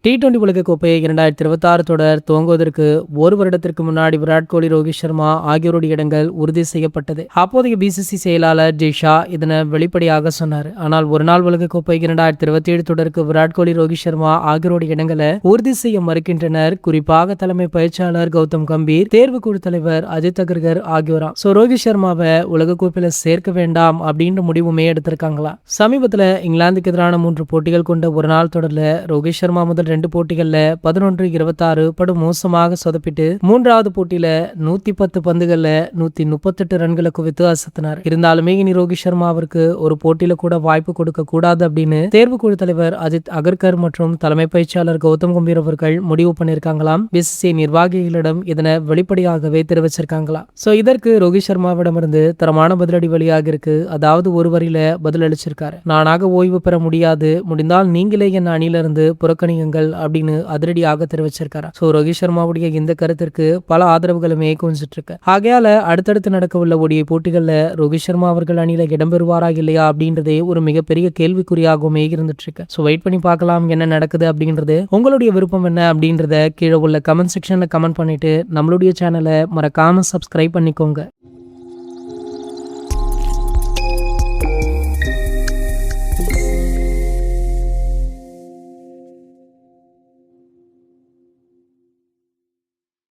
T20 உலகக்கோப்பை 2026 தொடர் துவங்குவதற்கு ஒரு வருடத்திற்கு முன்னாடி விராட் கோலி, ரோஹித் சர்மா ஆகியோருடைய இடங்கள் உறுதி செய்யப்பட்டது. அப்போதைய பிசிசி செயலாளர் ஜெய் ஷா இதனை வெளிப்படையாக சொன்னார். ஆனால் ஒருநாள் உலகக்கோப்பை 2027 தொடருக்கு விராட் கோலி, ரோஹித் சர்மா ஆகியோருடைய இடங்களை உறுதி செய்ய மறுக்கின்றனர். குறிப்பாக தலைமை பயிற்சியாளர் கௌதம் கம்பீர், தேர்வுக்குழு தலைவர் அஜித் அகர்கர் ஆகியோரா. ரோஹித் சர்மாவை உலகக்கோப்பையில சேர்க்க வேண்டாம் அப்படின்ற முடிவுமே எடுத்திருக்காங்களா. சமீபத்தில் இங்கிலாந்துக்கு எதிரான 3 போட்டிகள் கொண்ட ஒரு நாள் தொடர்ல ரோஹித் சர்மா முதல் 2 போட்டிகள்ல 11-26 படு மோசமாக சொதப்பிட்டு 3வது போட்டியில 110 பந்துகள்ல 138 ரன்களை குவித்து அசத்தினார். இருந்தாலுமே இனி ரோஹித் சர்மாவிற்கு ஒரு போட்டியில கூட வாய்ப்பு கொடுக்க கூடாது அப்படின்னு தேர்வுக்குழு தலைவர் அஜித் அகர்கர் மற்றும் தலைமை பயிற்சியாளர் கௌதம் கம்பீர் அவர்கள் முடிவு பண்ணிருக்காங்களாம். பிசிசி நிர்வாகிகளிடம் இதனை வெளிப்படையாகவே தெரிவிச்சிருக்காங்களாம். இதற்கு ரோஹித் சர்மாவிடமிருந்து தரமான பதிலடி வெளியாக இருக்கு. அதாவது ஒரு வரியில பதில் அளிச்சிருக்காரு. நானாக ஓய்வு பெற முடியாது, முடிந்தால் நீங்களே என் அணியிலிருந்து புறக்கணியுங்கள் அப்படின்னு அதிரடியாக தெரிவிச்சிருக்காரு. ரோஹித் சர்மாவுடைய இந்த கருத்திற்கு பல ஆதரவுகளுமே குவிஞ்சிட்டு இருக்கு. ஆகையால அடுத்தடுத்து நடக்க உள்ள ஓடிய போட்டிகள்ல ரோஹித் சர்மா அவர்கள் அணியில இடம்பெறுவாரா இல்லையா அப்படின்றதே ஒரு மிகப்பெரிய கேள்விக்குறியாகவுமே இருந்துட்டு இருக்கு. வெயிட் பண்ணி பார்க்கலாம் என்ன நடக்குது அப்படின்றது. உங்களுடைய விருப்பம் என்ன அப்படின்றத கீழே உள்ள கமெண்ட் செக்ஷன்ல கமெண்ட் பண்ணிட்டு நம்மளுடைய சேனலை மறக்காம சப்ஸ்கிரைப் பண்ணிக்கோங்க.